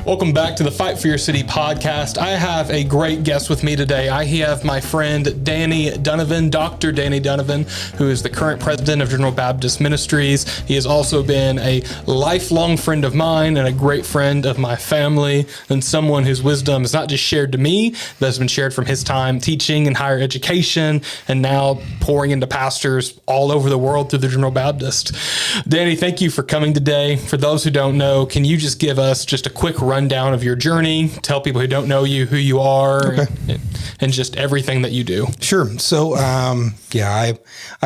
Welcome back to the Fight for Your City podcast. I have a great guest with me today. I have my friend Danny Dunivan, Dr. Danny Dunivan, who is the current president of General Baptist Ministries. He has also been a lifelong friend of mine and a great friend of my family, and someone whose wisdom is not just shared to me, but has been shared from his time teaching in higher education and now pouring into pastors all over the world through the General Baptist. Danny, thank you for coming today. For those who don't know, can you just give us just a quick rundown of your journey, tell people who don't know you who you are, and just everything that you do? Sure. So, I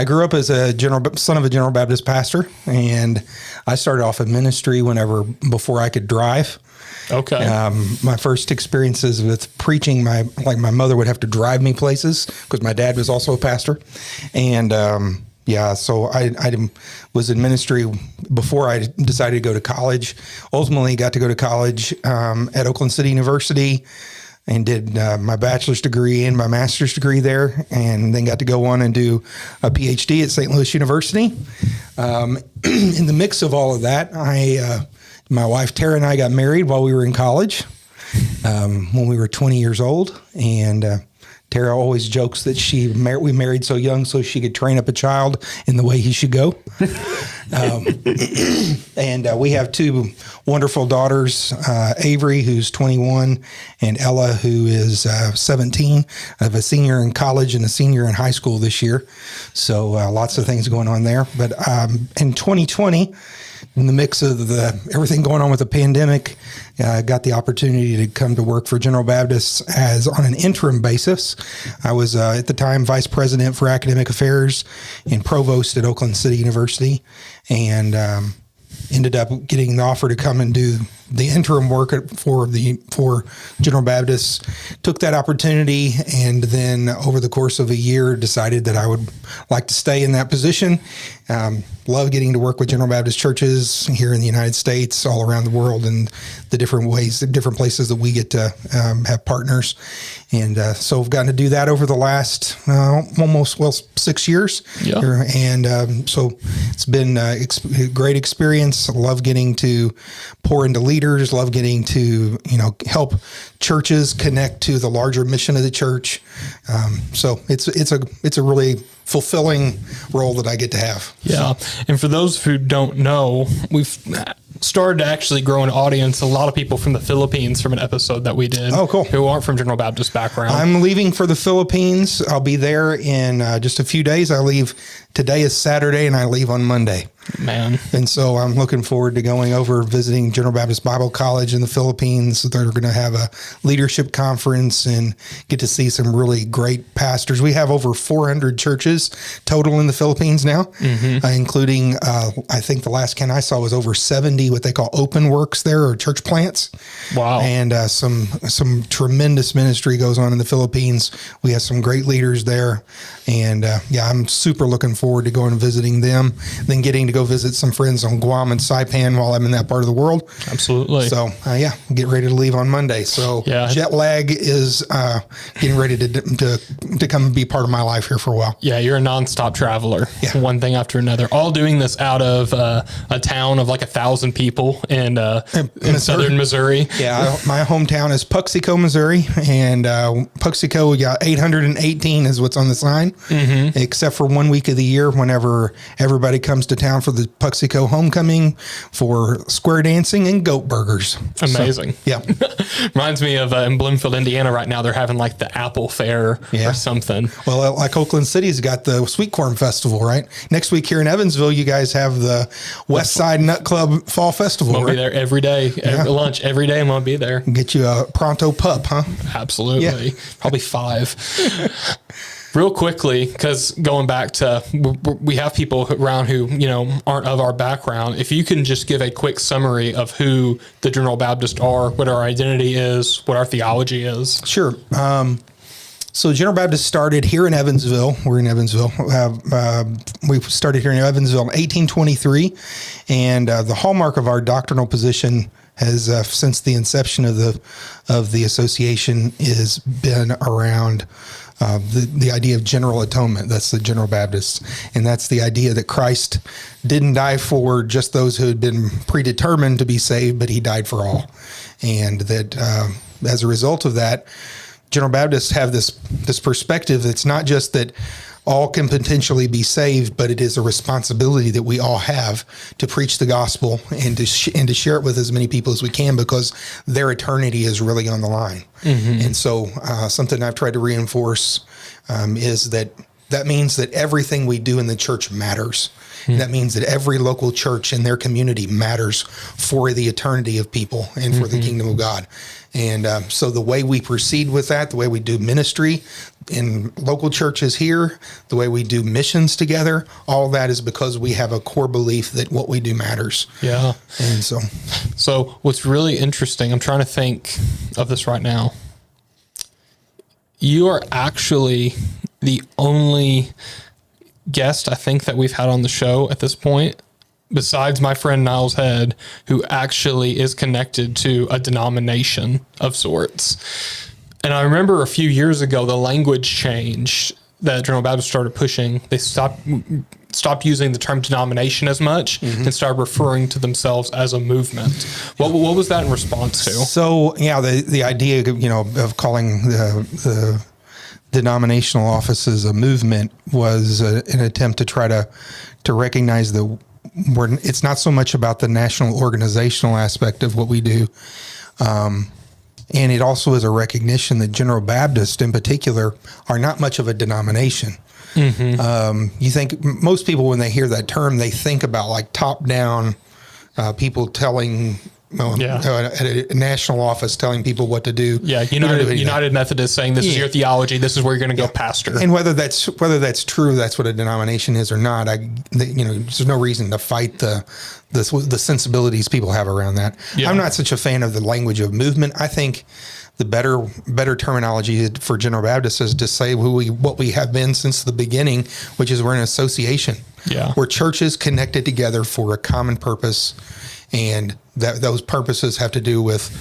grew up as a son of a General Baptist pastor, and I started off in ministry before I could drive. Okay. My first experiences with preaching, my mother would have to drive me places because my dad was also a pastor, and so I was in ministry before I decided to go to college. Ultimately got to go to college at Oakland City University and did my bachelor's degree and my master's degree there, and then got to go on and do a PhD at St. Louis University. In the mix of all of that, my wife Tara and I got married while we were in college when we were 20 years old, and Tara always jokes that we married so young so she could train up a child in the way he should go. And we have two wonderful daughters, Avery, who's 21, and Ella, who is 17. I have a senior in college and a senior in high school this year. So lots of things going on there. But in 2020, in the mix of everything going on with the pandemic, I got the opportunity to come to work for General Baptist on an interim basis. I was at the time vice president for academic affairs and provost at Oakland City University, and ended up getting the offer to come and do the interim work for General Baptist. Took that opportunity, and then over the course of a year decided that I would like to stay in that position. Love getting to work with General Baptist churches here in the United States, all around the world, and the different places that we get to have partners. And so I've gotten to do that over the last almost 6 years. Yeah. And so it's been a great experience. I love getting to pour into leaders, love getting to help churches connect to the larger mission of the church. So it's a really fulfilling role that I get to have. Yeah. And for those who don't know, we've started to actually grow an audience. A lot of people from the Philippines from an episode that we did. Oh, cool. Who aren't from General Baptist background. I'm leaving for the Philippines. I'll be there in just a few days. Today is Saturday, and I leave on Monday. Man. And so I'm looking forward to going over, visiting General Baptist Bible College in the Philippines. They're going to have a leadership conference and get to see some really great pastors. We have over 400 churches total in the Philippines now, including, I think the last count I saw was over 70, what they call open works there, or church plants. Wow. And some tremendous ministry goes on in the Philippines. We have some great leaders there. And I'm super looking forward to going and visiting them, then getting to go visit some friends on Guam and Saipan while I'm in that part of the world. Absolutely. So, get ready to leave on Monday. So jet lag is getting ready to come and be part of my life here for a while. Yeah, you're a nonstop traveler. Yeah. One thing after another. All doing this out of a town of like 1,000 people in southern Missouri. Yeah, my hometown is Puxico, Missouri. And Puxico, we got 818 is what's on the sign. Except for 1 week of the year whenever everybody comes to town for the Puxico homecoming for square dancing and goat burgers. Amazing. So, yeah. Reminds me of in Bloomfield, Indiana right now, they're having like the Apple Fair or something. Well, like Oakland City's got the Sweet Corn Festival, right? Next week here in Evansville, you guys have the West Side Nut Club Fall Festival. I'll be there every day, lunch every day. I'm going to be there. Get you a pronto pup, huh? Absolutely. Yeah. Probably 5. Real quickly, because going back to, we have people around who, aren't of our background. If you can just give a quick summary of who the General Baptist are, what our identity is, what our theology is. Sure. So General Baptist started here in Evansville. We're in Evansville. We started here in Evansville in 1823. And the hallmark of our doctrinal position has, since the inception of the association, has been around the idea of general atonement. That's the General Baptists. And that's the idea that Christ didn't die for just those who had been predetermined to be saved, but he died for all. And that as a result of that, General Baptists have this perspective that's not just that all can potentially be saved, but it is a responsibility that we all have to preach the gospel and to share it with as many people as we can, because their eternity is really on the line. And so something I've tried to reinforce is that means that everything we do in the church matters. That means that every local church in their community matters for the eternity of people and for the kingdom of God. And so the way we proceed with that, the way we do ministry in local churches here, the way we do missions together, all that is because we have a core belief that what we do matters. Yeah. And so what's really interesting, I'm trying to think of this right now. You are actually the only guest I think that we've had on the show at this point, besides my friend Niles Head, who actually is connected to a denomination of sorts. And I remember a few years ago, the language changed that General Baptist started pushing. They stopped using the term denomination as much and started referring to themselves as a movement. What was that in response to? So, yeah, the idea, of calling the denominational offices a movement was an attempt to try to recognize it's not so much about the national organizational aspect of what we do. And it also is a recognition that General Baptist in particular are not much of a denomination. You think most people, when they hear that term, they think about like top down people telling at a national office telling people what to do. Yeah, United Methodist saying this is your theology, this is where you're going to go pastor. And whether that's true, that's what a denomination is or not. There's no reason to fight the sensibilities people have around that. Yeah. I'm not such a fan of the language of movement. I think the better terminology for General Baptist is to say what we have been since the beginning, which is we're an association. Yeah. We're churches connected together for a common purpose. And those purposes have to do with,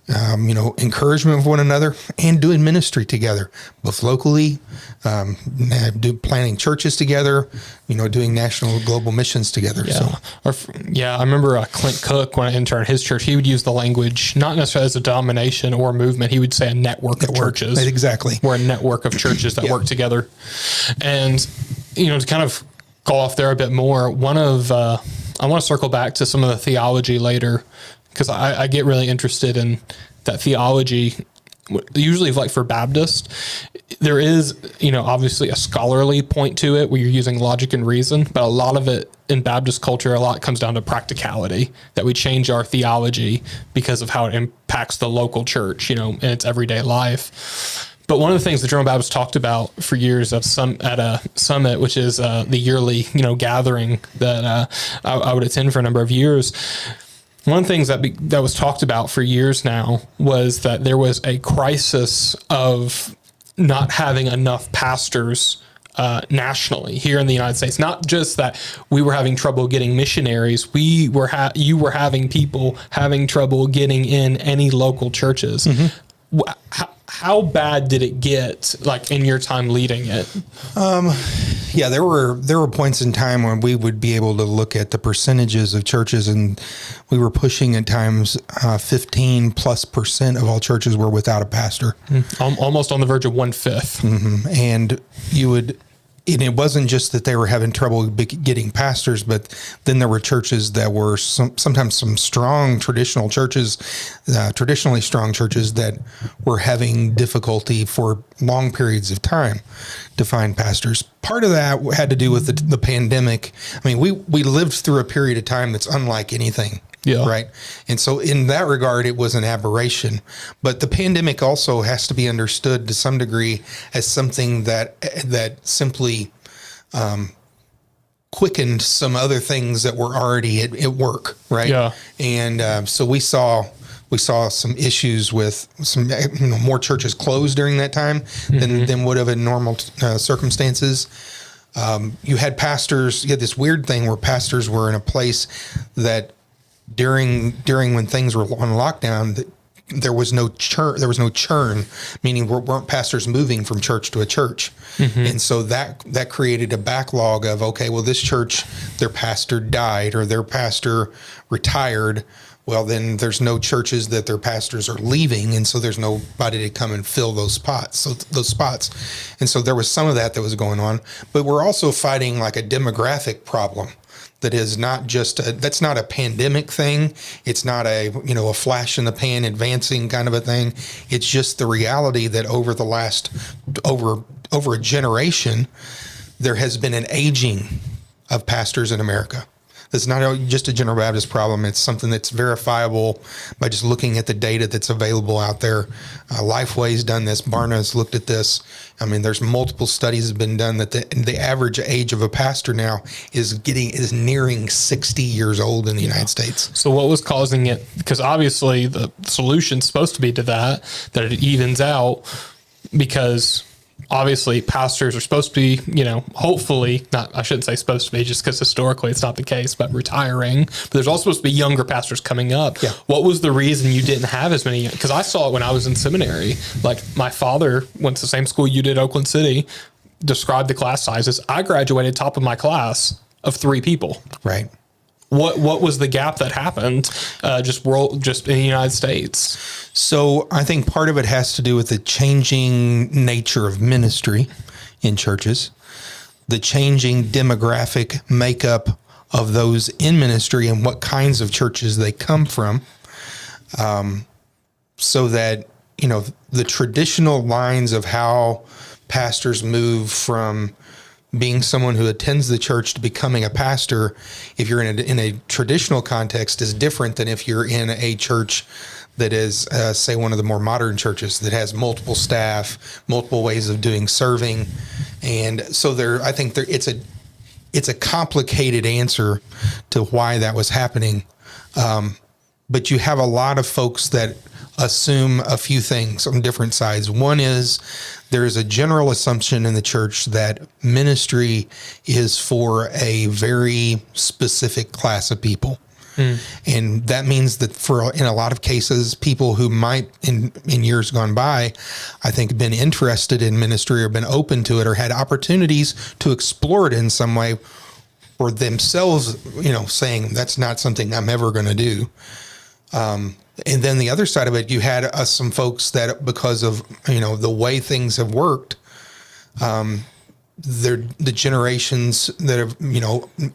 encouragement of one another and doing ministry together, both locally, planning churches together, doing national global missions together. Yeah. I remember Clint Cook, when I interned his church, he would use the language, not necessarily as a denomination or a movement. He would say a network of churches. Exactly. We're a network of churches that work together. And, to kind of go off there a bit more, I want to circle back to some of the theology later, because I get really interested in that theology. Usually, like for Baptist, there is, obviously a scholarly point to it where you're using logic and reason, but a lot of it in Baptist culture, a lot comes down to practicality, that we change our theology because of how it impacts the local church, in its everyday life. But one of the things that General Baptist talked about for years at a summit, which is the yearly, gathering that I would attend for a number of years. One of the things that was talked about for years now was that there was a crisis of not having enough pastors nationally here in the United States. Not just that we were having trouble getting missionaries, you were having people having trouble getting in any local churches. How bad did it get, like in your time leading it? There were points in time when we would be able to look at the percentages of churches, and we were pushing at times 15+% of all churches were without a pastor. Almost on the verge of 1/5. And and it wasn't just that they were having trouble getting pastors, but then there were churches that were sometimes some strong traditional churches, traditionally strong churches that were having difficulty for long periods of time to find pastors. Part of that had to do with the pandemic. I mean, we lived through a period of time that's unlike anything. Yeah. Right. And so in that regard, it was an aberration. But the pandemic also has to be understood to some degree as something that simply quickened some other things that were already at work. Right. Yeah. And so we saw some issues with some more churches closed during that time than would have in normal circumstances. You had this weird thing where pastors were in a place that during when things were on lockdown, that there was no churn, meaning weren't pastors moving from church to a church. And so that created a backlog of, okay, well, this church, their pastor died or their pastor retired. Well, then there's no churches that their pastors are leaving. And so there's nobody to come and fill those spots. And so there was some of that was going on, but we're also fighting like a demographic problem. That is not just that's not a pandemic thing. It's not a flash in the pan advancing kind of a thing. It's just the reality that over the last over a generation, there has been an aging of pastors in America. It's not just a General Baptist problem. It's something that's verifiable by just looking at the data that's available out there. Lifeway's done this. Barna's looked at this. I mean, there's multiple studies have been done that the average age of a pastor now is nearing 60 years old in the United States. So what was causing it? Because obviously the solution's supposed to be to that it evens out, because obviously pastors are supposed to be, hopefully not, I shouldn't say supposed to be just because historically it's not the case, but retiring, but there's also supposed to be younger pastors coming up. Yeah. What was the reason you didn't have as many? Because I saw it when I was in seminary. Like my father went to the same school you did, Oakland City, described the class sizes. I graduated top of my class of 3 people. Right. What was the gap that happened just in the United States? So I think part of it has to do with the changing nature of ministry in churches, the changing demographic makeup of those in ministry and what kinds of churches they come from, so that, the traditional lines of how pastors move from being someone who attends the church to becoming a pastor, if you're in a traditional context, is different than if you're in a church that is, say, one of the more modern churches that has multiple staff, multiple ways of doing serving. And so I think it's a complicated answer to why that was happening. But you have a lot of folks that assume a few things on different sides. One is there is a general assumption in the church that ministry is for a very specific class of people. And that means that in a lot of cases, people who might in years gone by, I think, have been interested in ministry or been open to it or had opportunities to explore it in some way, or themselves, saying that's not something I'm ever going to do. And then the other side of it, you had some folks that, because of, the way things have worked, the generations that are,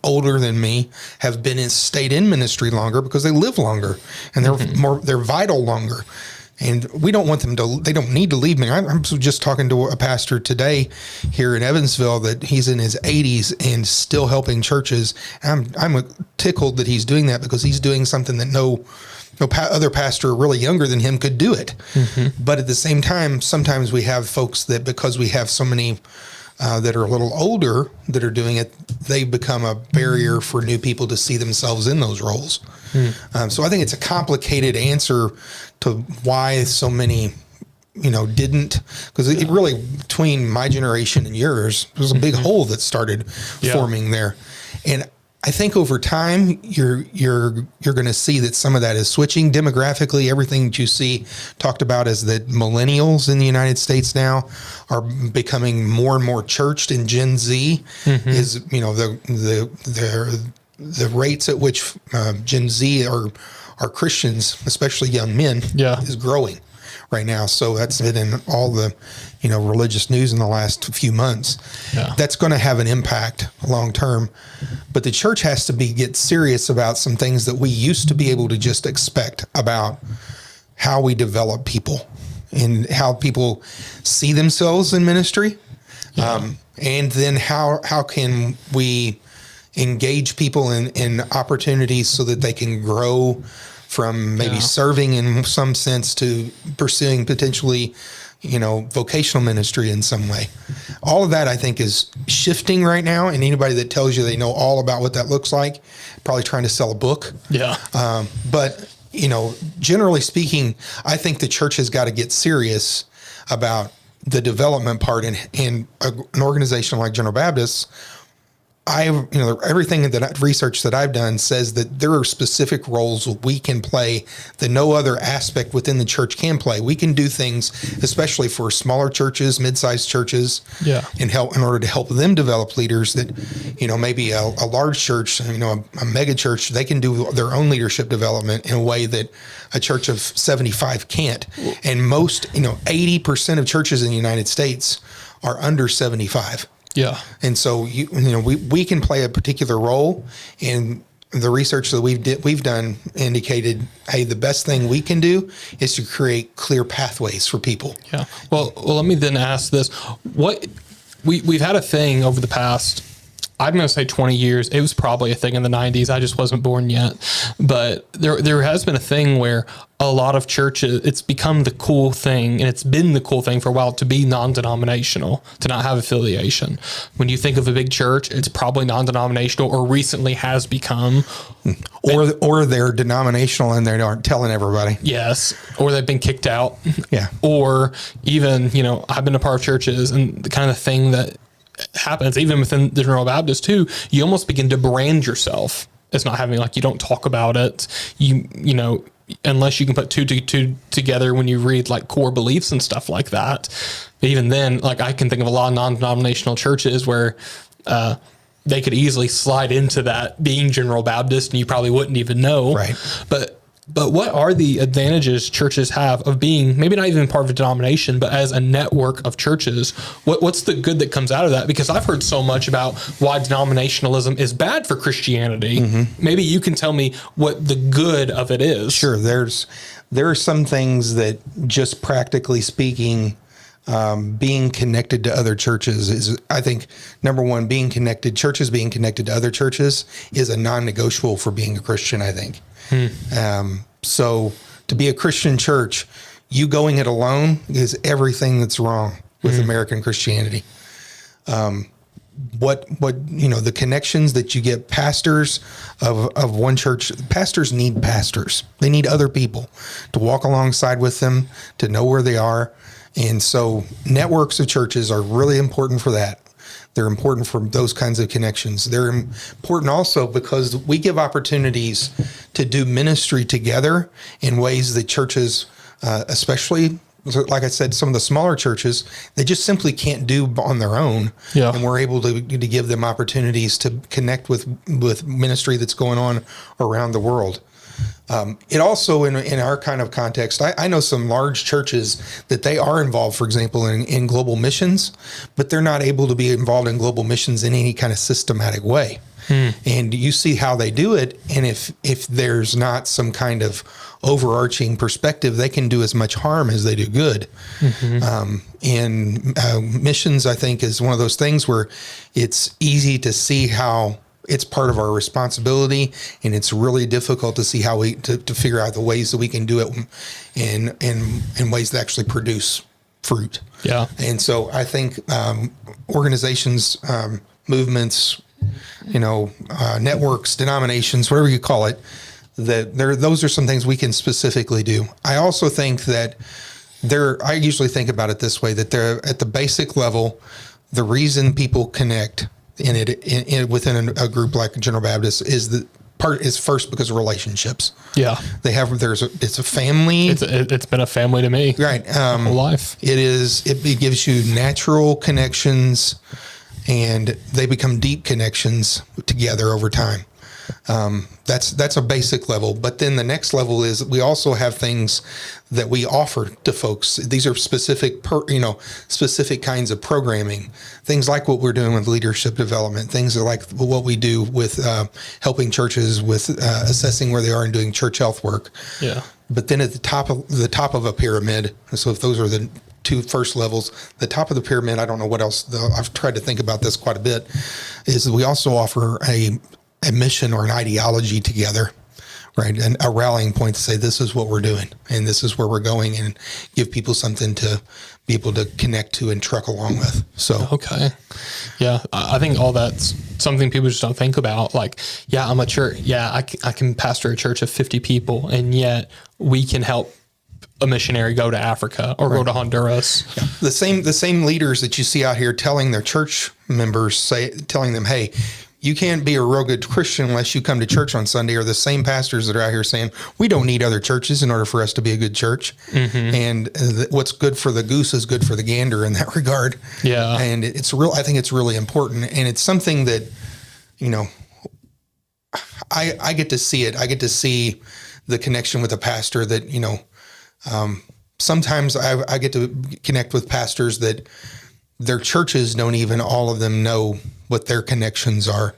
older than me have stayed in ministry longer because they live longer and they're vital longer. And we don't want them they don't need to leave me. I'm just talking to a pastor today here in Evansville that he's in his 80s and still helping churches. I'm tickled that he's doing that, because he's doing something that no other pastor really younger than him could do it. But at the same time, sometimes we have folks that, because we have so many that are a little older that are doing it, they become a barrier for new people to see themselves in those roles. So I think it's a complicated answer to why so many, didn't, because it really, between my generation and yours, there was a big hole that started forming there. And I think over time, you're going to see that some of that is switching demographically. Everything that you see talked about as the millennials in the United States now are becoming more and more churched, and Gen Z is, the rates at which Gen Z are Christians, especially young men, is growing right now. So that's been in all the, religious news in the last few months. That's going to have an impact long term. But the church has to get serious about some things that we used to be able to just expect about how we develop people and how people see themselves in ministry. And then how can we engage people in opportunities so that they can grow from maybe serving in some sense to pursuing potentially, vocational ministry in some way. All of that, I think, is shifting right now. And anybody that tells you they know all about what that looks like, probably trying to sell a book. But, generally speaking, I think the church has got to get serious about the development part. And an organization like General Baptist, everything research that I've done says that there are specific roles we can play that no other aspect within the church can play. We can do things, especially for smaller churches, mid-sized churches, in order to help them develop leaders that, maybe a large church, a mega church, they can do their own leadership development in a way that a church of 75 can't. And most, 80% of churches in the United States are under 75. Yeah. And so, we can play a particular role, and the research that we've done indicated, hey, the best thing we can do is to create clear pathways for people. Yeah. Well, let me then ask this. We've had a thing over the past, I'm going to say 20 years. It was probably a thing in the 90s. I just wasn't born yet. But there has been a thing where a lot of churches, it's become the cool thing, and it's been the cool thing for a while to be non-denominational, to not have affiliation. When you think of a big church, it's probably non-denominational, or recently has become. Or they're denominational and they aren't telling everybody. Yes. Or they've been kicked out. Yeah. Or even, I've been a part of churches, and the kind of thing that happens even within the General Baptist too, you almost begin to brand yourself as not having, you don't talk about it. You unless you can put two together when you read core beliefs and stuff like that. But even then, I can think of a lot of non-denominational churches where, they could easily slide into that being General Baptist, and you probably wouldn't even know. Right. But what are the advantages churches have of being maybe not even part of a denomination, but as a network of churches? What's the good that comes out of that? Because I've heard so much about why denominationalism is bad for Christianity. Mm-hmm. Maybe you can tell me what the good of it is. Sure. There are some things that, just practically speaking, being connected to other churches is, I think, number one, churches being connected to other churches is a non-negotiable for being a Christian, I think. So to be a Christian church, you going it alone is everything that's wrong with American Christianity. The connections that you get, pastors of one church, pastors need pastors. They need other people to walk alongside with them, to know where they are. And so networks of churches are really important for that. They're important for those kinds of connections. They're important also because we give opportunities to do ministry together in ways that churches, especially, like I said, some of the smaller churches, they just simply can't do on their own. Yeah. And we're able to give them opportunities to connect with ministry that's going on around the world. It also, in our kind of context, I know some large churches that they are involved, for example, in global missions, but they're not able to be involved in global missions in any kind of systematic way. And you see how they do it. And if there's not some kind of overarching perspective, they can do as much harm as they do good. And missions, I think, is one of those things where it's easy to see how it's part of our responsibility, and it's really difficult to see how to figure out the ways that we can do it in ways that actually produce fruit. Yeah. And so I think organizations, movements, networks, denominations, whatever you call it, those are some things we can specifically do. I also think that I usually think about it this way, that they're at the basic level, the reason people connect within a group like General Baptist is first because of relationships. Yeah, it's a family. It's been a family to me. Right, whole life. It gives you natural connections, and they become deep connections together over time. That's a basic level, but then the next level is we also have things that we offer to folks. These are specific kinds of programming, things like what we're doing with leadership development, things like what we do with helping churches with assessing where they are and doing church health work. Yeah. But then at the top of a pyramid, so if those are the two first levels, the top of the pyramid, I don't know what else, I've tried to think about this quite a bit, is we also offer a mission or an ideology together, right? And a rallying point to say, this is what we're doing and this is where we're going, and give people something to be able to connect to and truck along with. So, okay. Yeah. I think all that's something people just don't think about. I'm a church. Yeah. I can pastor a church of 50 people, and yet we can help a missionary go to Africa or go to Honduras. Yeah. The same leaders that you see out here telling their church members, telling them, hey, you can't be a real good Christian unless you come to church on Sunday, or the same pastors that are out here saying, we don't need other churches in order for us to be a good church. And what's good for the goose is good for the gander in that regard. Yeah. And I think it's really important. And it's something that, I get to see it. I get to see the connection with a pastor that, sometimes I get to connect with pastors that their churches don't even all of them know what their connections are,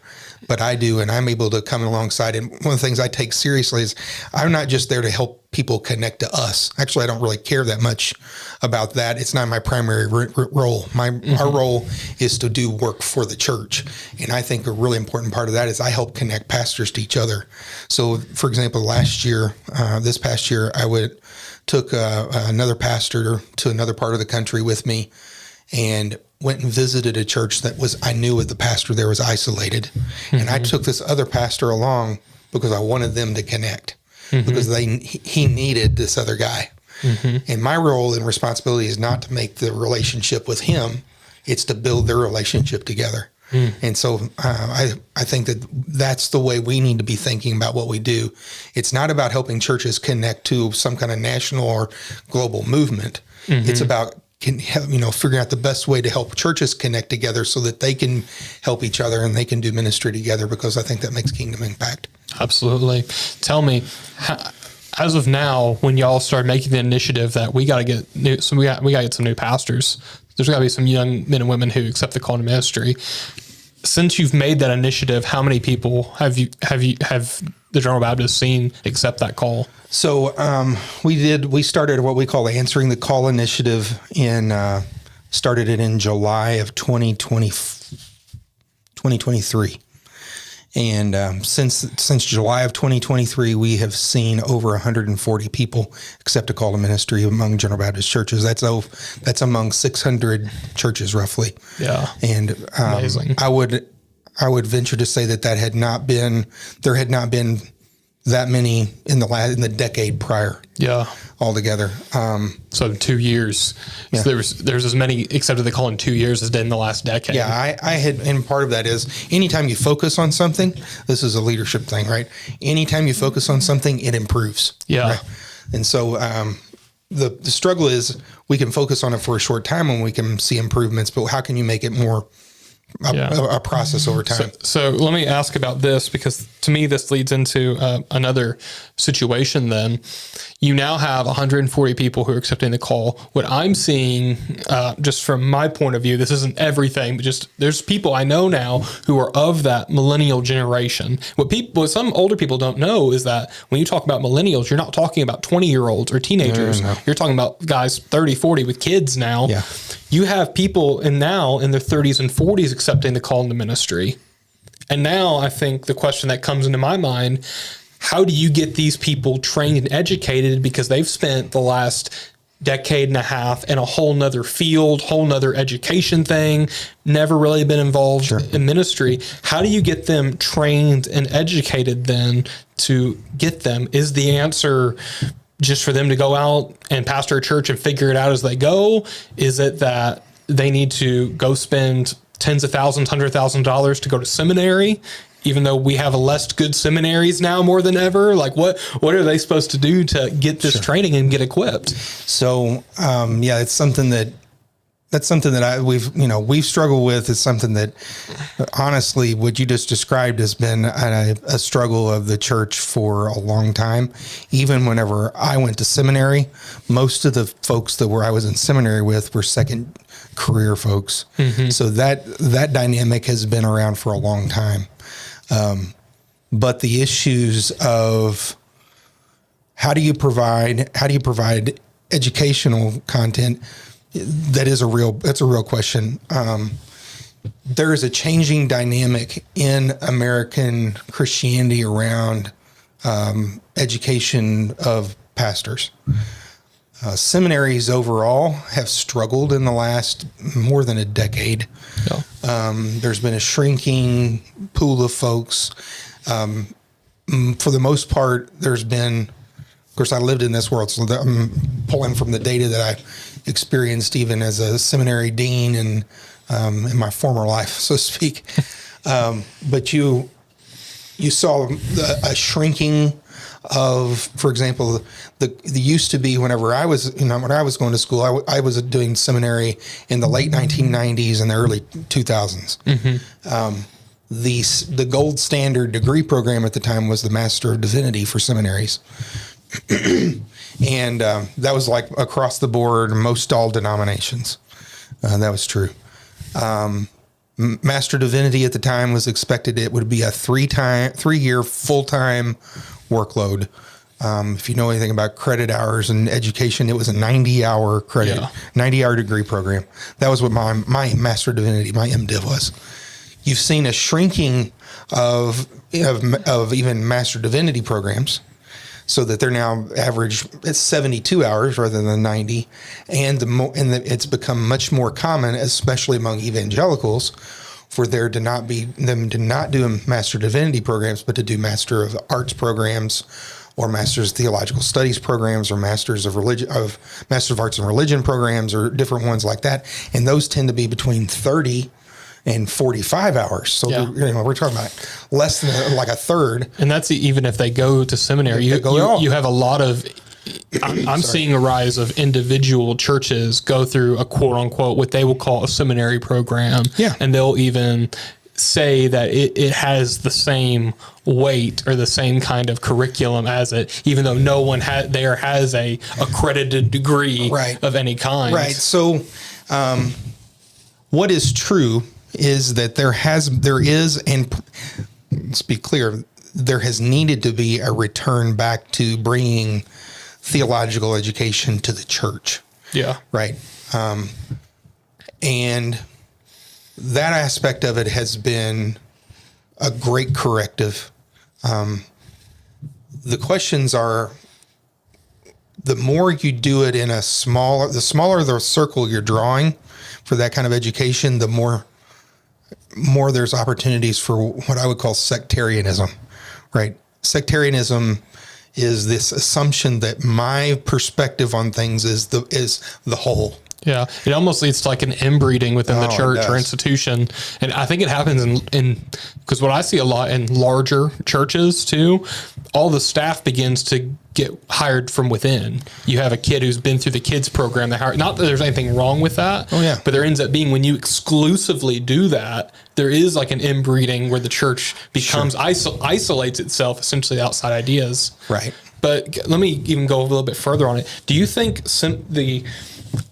but I do, and I'm able to come alongside. And one of the things I take seriously is I'm not just there to help people connect to us. Actually, I don't really care that much about that. It's not my primary role. Our role is to do work for the church. And I think a really important part of that is I help connect pastors to each other. So, for example, this past year, I took another pastor to another part of the country with me, and went and visited a church I knew the pastor there was isolated. And I took this other pastor along because I wanted them to connect, because he needed this other guy. And my role and responsibility is not to make the relationship with him, it's to build their relationship together. And so I think that's the way we need to be thinking about what we do. It's not about helping churches connect to some kind of national or global movement. It's about figuring out the best way to help churches connect together so that they can help each other and they can do ministry together, because I think that makes kingdom impact. Absolutely. Tell me, as of now, when y'all start making the initiative that we got to get we got to get some new pastors, there's got to be some young men and women who accept the call to ministry. Since you've made that initiative, how many people have the General Baptist seen accept that call? So we started what we call Answering the Call initiative started it in July of 2023. And since July of 2023, we have seen over 140 people accept a call to ministry among General Baptist churches. That's among 600 churches roughly. Yeah. And amazing. I would venture to say there had not been that many in the decade prior. Yeah. Altogether. So 2 years. Yeah. So there's as many accepted the call in 2 years as did in the last decade. Yeah. And part of that is anytime you focus on something, this is a leadership thing, right? Anytime you focus on something, it improves. Yeah. Right? And so, the struggle is we can focus on it for a short time and we can see improvements, but how can you make it more a process over time? So let me ask about this, because to me, this leads into another situation. Then you now have 140 people who are accepting the call. What I'm seeing, just from my point of view, this isn't everything, but just there's people I know now who are of that millennial generation. What some older people don't know is that when you talk about millennials, you're not talking about 20-year-olds or teenagers. No. You're talking about guys 30, 40 with kids now. Yeah. You have people now in their 30s and 40s accepting the call into ministry. And now I think the question that comes into my mind, how do you get these people trained and educated, because they've spent the last decade and a half in a whole nother field, whole nother education thing, never really been involved in ministry. How do you get them trained and educated then to get them? Is the answer just for them to go out and pastor a church and figure it out as they go? Is it that they need to go spend tens of thousands, $100,000 to go to seminary, even though we have less good seminaries now more than ever? Like what are they supposed to do to get this training and get equipped? So, it's something that we've struggled with. Is something that honestly, what you just described has been a struggle of the church for a long time. Even whenever I went to seminary, most of the folks that I was in seminary with were second career folks. Mm-hmm. So that dynamic has been around for a long time. But the issues of how do you provide educational content, that's a real question. There is a changing dynamic in American Christianity around education of pastors. Seminaries overall have struggled in the last more than a decade. Yeah. There's been a shrinking pool of folks. For the most part, there's been, of course, I lived in this world, so I'm pulling from the data that I experienced even as a seminary dean and in my former life, so to speak. But you saw a shrinking of, for example, the used to be whenever I was, when I was going to school, I was doing seminary in the late 1990s and the early 2000s. The gold standard degree program at the time was the Master of Divinity for seminaries. And that was like across the board, most all denominations. That was true. Master of Divinity at the time was expected it would be a 3-year full-time workload. If you know anything about credit hours and education, it was a 90-hour credit, 90-hour degree program. That was what my Master of Divinity, my MDiv was. You've seen a shrinking of even Master Divinity programs, so that they're now average at 72 hours rather than 90, and it's become much more common, especially among evangelicals, for them to not do Master Divinity programs, but to do Master of Arts programs, or Masters of Theological Studies programs, or Masters of Arts and Religion programs, or different ones like that, and those tend to be between 30 and 45 hours. So we're talking about less than like a third. And that's even if they go to seminary. You have a lot of, I'm seeing a rise of individual churches go through a quote unquote, what they will call a seminary program. Yeah. And they'll even say that it has the same weight or the same kind of curriculum as it, even though no one there has a accredited degree of any kind. Right. So, what is true is that there is, and let's be clear, there has needed to be a return back to bringing theological education to the church. Yeah. Right. And that aspect of it has been a great corrective. The questions are, the more you do it in the smaller the circle you're drawing for that kind of education, the more there's opportunities for what I would call sectarianism, right? Sectarianism is this assumption that my perspective on things is the whole. Yeah, it almost leads to like an inbreeding within the church or institution. And I think it happens because what I see a lot in larger churches too, all the staff begins to get hired from within. You have a kid who's been through the kids program. Not that there's anything wrong with that. Oh, yeah. But there ends up being, when you exclusively do that, there is like an inbreeding where the church becomes, isolates itself essentially outside ideas. Right. But let me even go a little bit further on it. Do you think the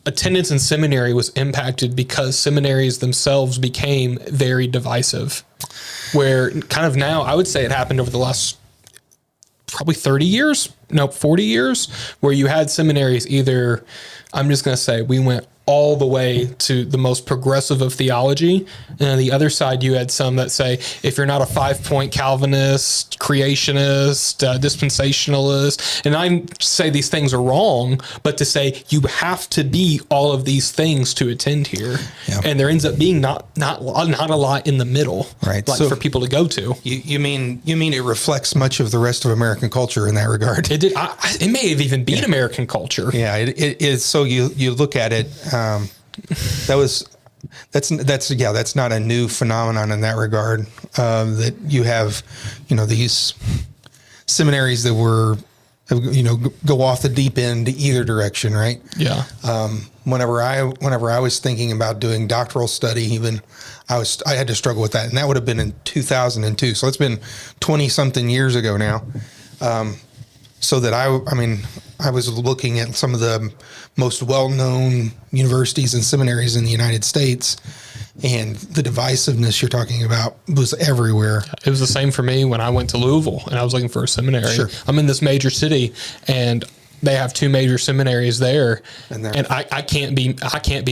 attendance in seminary was impacted because seminaries themselves became very divisive, where kind of now, I would say it happened over the last probably 40 years, where you had seminaries either, I'm just going to say, we went all the way to the most progressive of theology. And on the other side, you had some that say, if you're not a 5-point Calvinist, creationist, dispensationalist, and I say these things are wrong, but to say you have to be all of these things to attend here. Yeah. And there ends up being not a lot in the middle, right? Like, so for people to go to. You mean it reflects much of the rest of American culture in that regard? It did. It may have even been American culture. Yeah, it is. So you look at it. That's not a new phenomenon in that regard. That you have, these seminaries that go off the deep end to either direction, right? Yeah. Whenever I was thinking about doing doctoral study, even I had to struggle with that, and that would have been in 2002. So it's been 20 something years ago now. So that I was looking at some of the most well-known universities and seminaries in the United States, and the divisiveness you're talking about was everywhere. It was the same for me when I went to Louisville and I was looking for a seminary. Sure. I'm in this major city, and they have 2 major seminaries there, and I can't be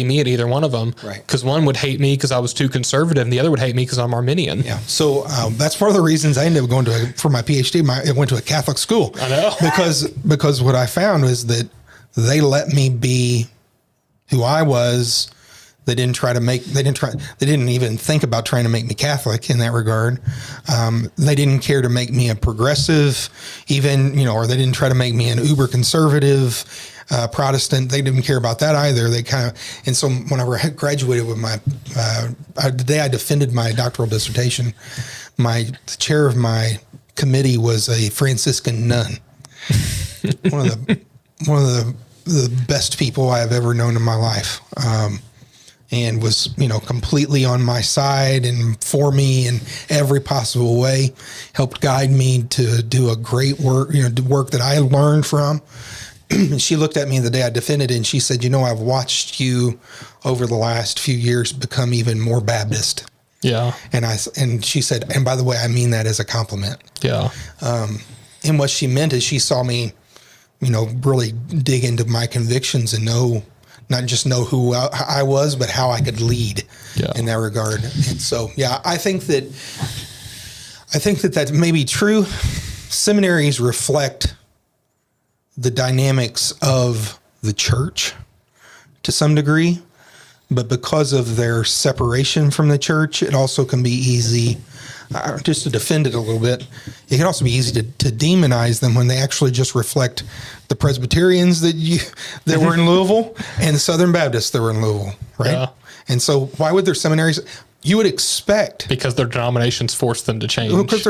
me at either one of them, right? Because one would hate me because I was too conservative, and the other would hate me because I'm Arminian. Yeah. So that's one of the reasons I ended up going for my PhD. I went to a Catholic school. I know. because what I found was that they let me be who I was. They didn't even think about trying to make me Catholic in that regard. They didn't care to make me a progressive, even, or they didn't try to make me an uber conservative. Protestant. They didn't care about that either. They kind of, and so whenever I graduated with my, the day I defended my doctoral dissertation, the chair of my committee was a Franciscan nun. one of the best people I have ever known in my life. And was, completely on my side and for me in every possible way, helped guide me to do a great work, work that I learned from. And she looked at me the day I defended it and she said, I've watched you over the last few years become even more Baptist. Yeah. And she said, and by the way, I mean that as a compliment. Yeah. And what she meant is she saw me, really dig into my convictions and not just know who I was, but how I could lead in that regard. And so, I think that may be true. Seminaries reflect the dynamics of the church to some degree, but because of their separation from the church, it also can be easy, just to defend it a little bit, it can also be easy to demonize them when they actually just reflect the Presbyterians that were in Louisville and the Southern Baptists that were in Louisville, right? Yeah. And so why would their seminaries? You would expect, because their denominations force them to change. Because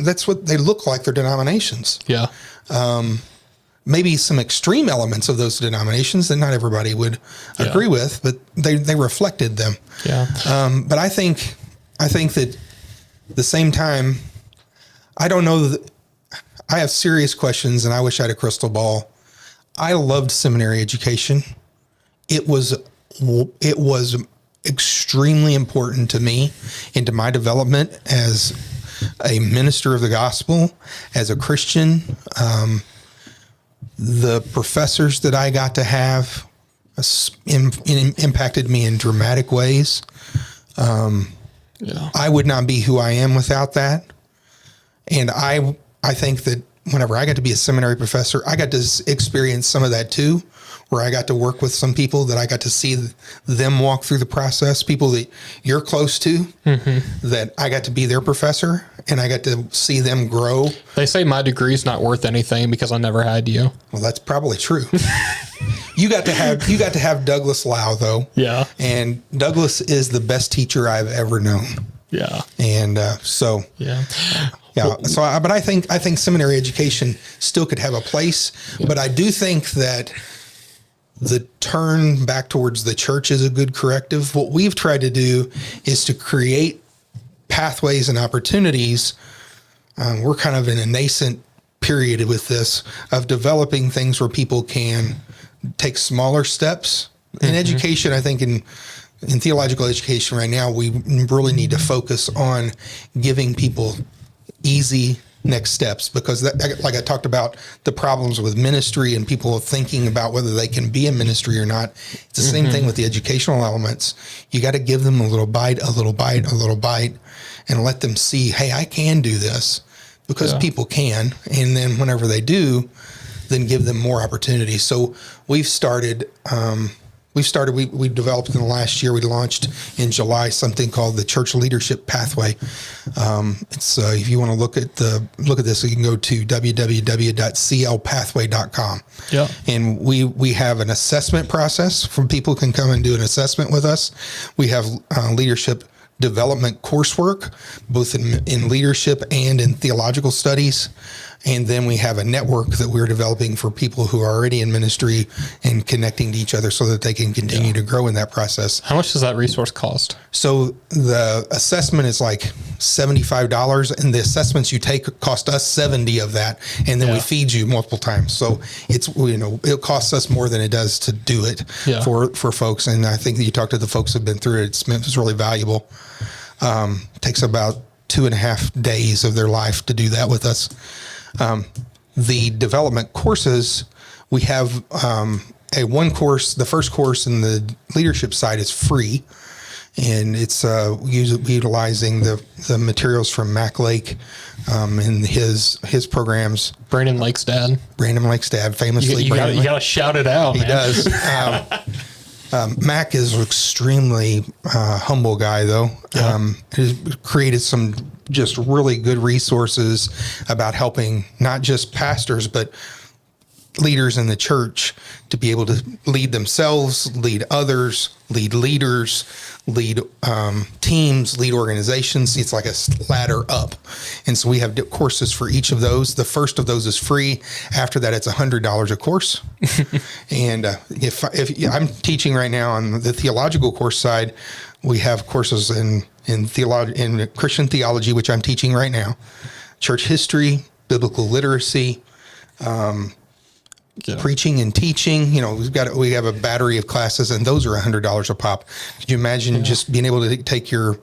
that's what they look like. Their denominations. Yeah. Maybe some extreme elements of those denominations that not everybody would agree with, but they reflected them. Yeah. But I think that at the same time, I don't know that I have serious questions and I wish I had a crystal ball. I loved seminary education. It was extremely important to me and to my development as a minister of the gospel, as a Christian. The professors that I got to have impacted me in dramatic ways. I would not be who I am without that. And I think that whenever I got to be a seminary professor, I got to experience some of that too, where I got to work with some people that I got to see them walk through the process, people that you're close to, that I got to be their professor and I got to see them grow. They say my degree's not worth anything because I never had you. Well, that's probably true. You got to have Douglas Lau though. Yeah. And Douglas is the best teacher I've ever known. Yeah. And yeah. Yeah. So, but I think seminary education still could have a place, but I do think that the turn back towards the church is a good corrective. What we've tried to do is to create pathways and opportunities. We're kind of in a nascent period with this of developing things where people can take smaller steps in education. I think in theological education right now, we really need to focus on giving people easy next steps, because that, like I talked about the problems with ministry and people thinking about whether they can be in ministry or not. It's the same thing with the educational elements. You got to give them a little bite, and let them see, hey, I can do this, because people can. And then whenever they do, then give them more opportunities. So we developed in the last year, we launched in July something called the Church Leadership Pathway. It's if you want to look at this, you can go to www.clpathway.com. Yeah. And we have an assessment process from people who can come and do an assessment with us. We have leadership development coursework, both in leadership and in theological studies. And then we have a network that we're developing for people who are already in ministry and connecting to each other so that they can continue to grow in that process. How much does that resource cost? So the assessment is like $75, and the assessments you take cost us $70 of that. And then we feed you multiple times. So it's, it costs us more than it does to do it for folks. And I think that you talk to the folks who've been through it, it's really valuable. Takes about 2.5 days of their life to do that with us. The development courses, we have one course. The first course in the leadership side is free, and it's utilizing the materials from Mac Lake in his programs. Brandon Lake's dad, famously. You got to shout it out. He does. Mac is an extremely humble guy, though. He's created some just really good resources about helping not just pastors, but leaders in the church to be able to lead themselves, lead others, lead leaders, lead teams, lead organizations. It's like a ladder up. And so we have courses for each of those. The first of those is free. After that, it's $100 a course. And if I'm teaching right now on the theological course side, we have courses in Christian theology, which I'm teaching right now, church history, biblical literacy, preaching and teaching. We have a battery of classes, and those are $100 a pop. Could you imagine just being able to take a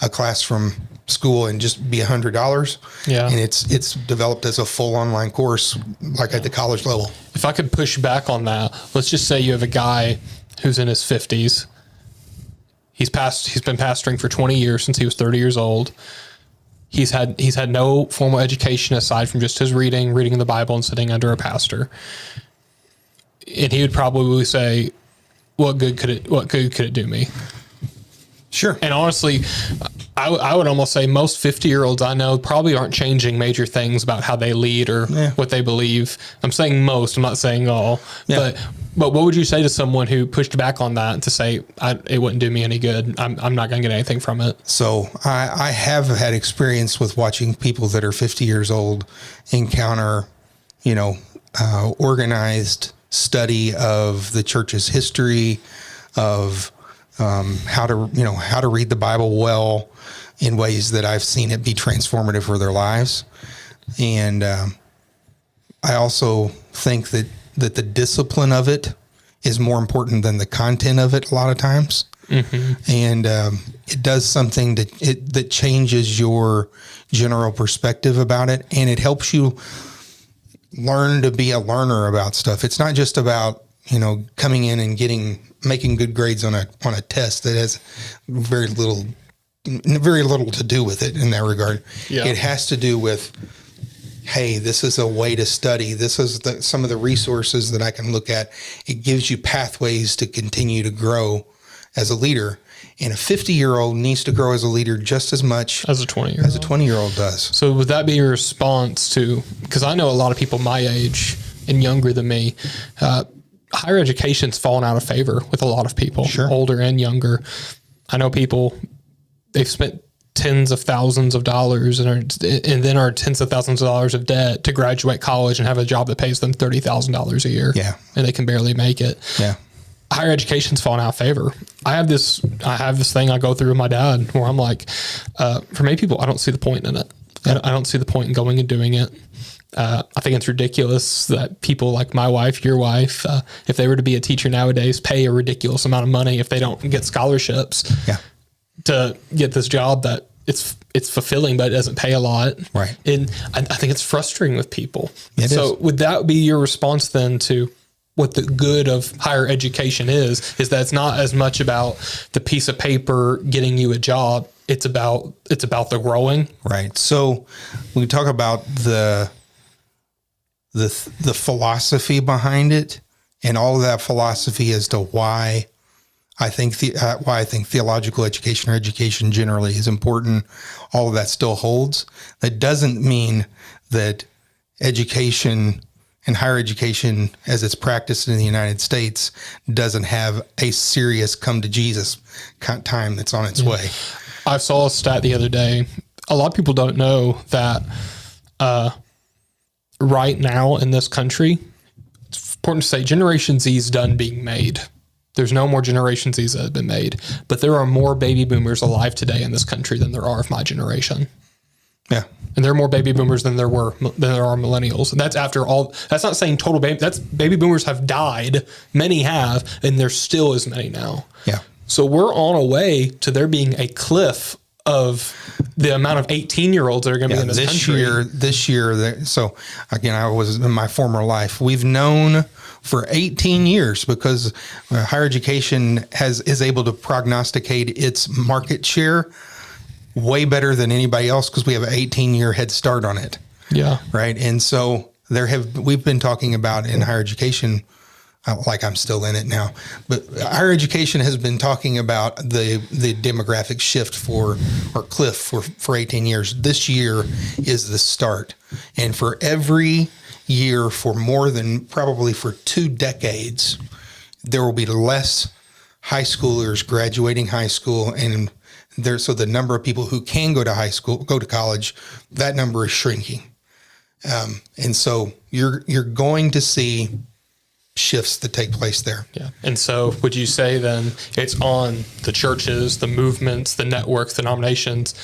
class from school and just be $100? Yeah. And it's developed as a full online course, like at the college level. If I could push back on that, let's just say you have a guy who's in his 50s. He's been pastoring for 20 years, since he was 30 years old. He's had no formal education aside from just his reading the Bible and sitting under a pastor. And he would probably say, what good could it do me? Sure. And honestly, I would almost say most 50-year-olds I know probably aren't changing major things about how they lead or what they believe. I'm saying most, I'm not saying all. Yeah. But what would you say to someone who pushed back on that to say, it wouldn't do me any good? I'm not going to get anything from it. So I have had experience with watching people that are 50 years old encounter, organized study of the church's history, of how to read the Bible well, in ways that I've seen it be transformative for their lives. And I also think that the discipline of it is more important than the content of it a lot of times. Mm-hmm. And it does something that changes your general perspective about it, and it helps you learn to be a learner about stuff. It's not just about coming in and making good grades on a test that has very little to do with it in that regard. Yeah. It has to do with, hey, this is a way to study. This is some of the resources that I can look at. It gives you pathways to continue to grow as a leader. And a 50-year-old needs to grow as a leader just as much as a 20-year-old. As a 20-year-old does. So would that be your response to, because I know a lot of people my age and younger than me, higher education's fallen out of favor with a lot of people, sure, older and younger. I know people, they've spent tens of thousands of dollars and then are tens of thousands of dollars of debt to graduate college and have a job that pays them $30,000 a year. Yeah. And they can barely make it. Yeah. Higher education's fallen out of favor. I have this thing I go through with my dad where I'm like, for many people, I don't see the point in it. I don't see the point in going and doing it. I think it's ridiculous that people like my wife, your wife, if they were to be a teacher nowadays, pay a ridiculous amount of money if they don't get scholarships to get this job that it's fulfilling, but it doesn't pay a lot. Right. And I think it's frustrating with people. So would that be your response then to what the good of higher education is that it's not as much about the piece of paper getting you a job. It's about the growing. Right. So we talk about the philosophy behind it, and all of that philosophy as to why I think theological education or education generally is important. All of that still holds. That doesn't mean that education and higher education as it's practiced in the United States doesn't have a serious come to Jesus time that's on its way. I saw a stat the other day. A lot of people don't know that right now in this country, it's important to say Generation Z is done being made. There's no more Generation Z's that have been made, but there are more baby boomers alive today in this country than there are of my generation. Yeah. And there are more baby boomers than there are millennials. And that's after all, that's not saying total baby boomers have died. Many have, and there's still as many now. Yeah. So we're on a way to there being a cliff of the amount of 18-year-olds that are going to be in this country. This year, so again, I was in my former life. We've known for 18 years because higher education is able to prognosticate its market share way better than anybody else because we have an 18-year head start on it. Yeah. Right. And so we've been talking about in higher education, like I'm still in it now, but higher education has been talking about the demographic shift cliff for 18 years. This year is the start. And for every year for probably for 2 decades, there will be less high schoolers graduating high school, and so the number of people who can go to college, that number is shrinking. And so you're going to see shifts that take place there. Yeah. And so would you say then it's on the churches, the movements, the networks, the denominations,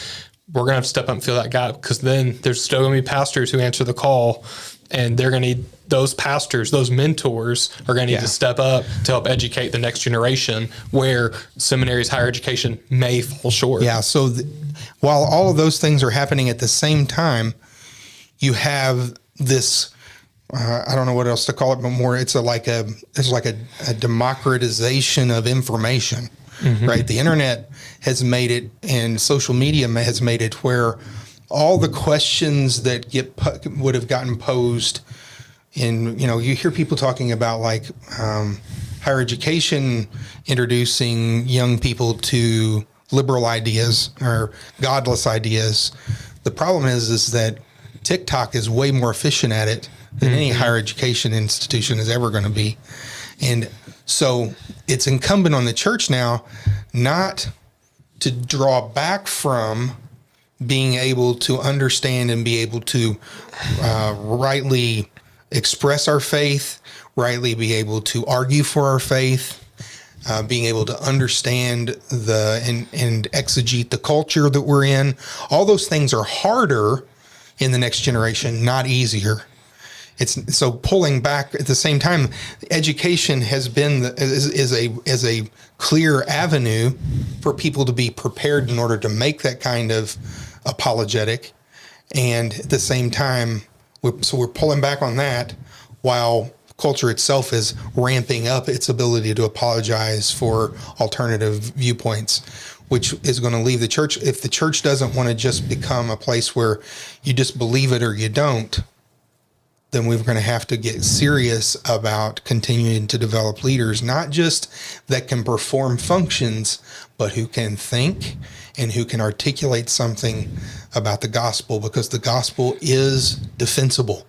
we're going to have to step up and fill that gap, because then there's still going to be pastors who answer the call, and they're going to need those pastors, those mentors are going to need to step up to help educate the next generation, where seminaries, higher education may fall short. Yeah. So while all of those things are happening at the same time, you have this, I don't know what else to call it, but more, it's like a democratization of information, right? The internet has made it, and social media has made it where all the questions that would have gotten posed in, you hear people talking about like higher education introducing young people to liberal ideas or godless ideas. The problem is that TikTok is way more efficient at it than any higher education institution is ever going to be. And so it's incumbent on the church now not to draw back from being able to understand and be able to rightly express our faith, rightly be able to argue for our faith, being able to understand and exegete the culture that we're in. All those things are harder in the next generation, not easier. It's so pulling back at the same time. Education has been is a clear avenue for people to be prepared in order to make that kind of apologetic, and at the same time, we're pulling back on that while culture itself is ramping up its ability to apologize for alternative viewpoints, which is going to leave the church. If the church doesn't want to just become a place where you just believe it or you don't, then we're going to have to get serious about continuing to develop leaders, not just that can perform functions, but who can think and who can articulate something about the gospel, because the gospel is defensible.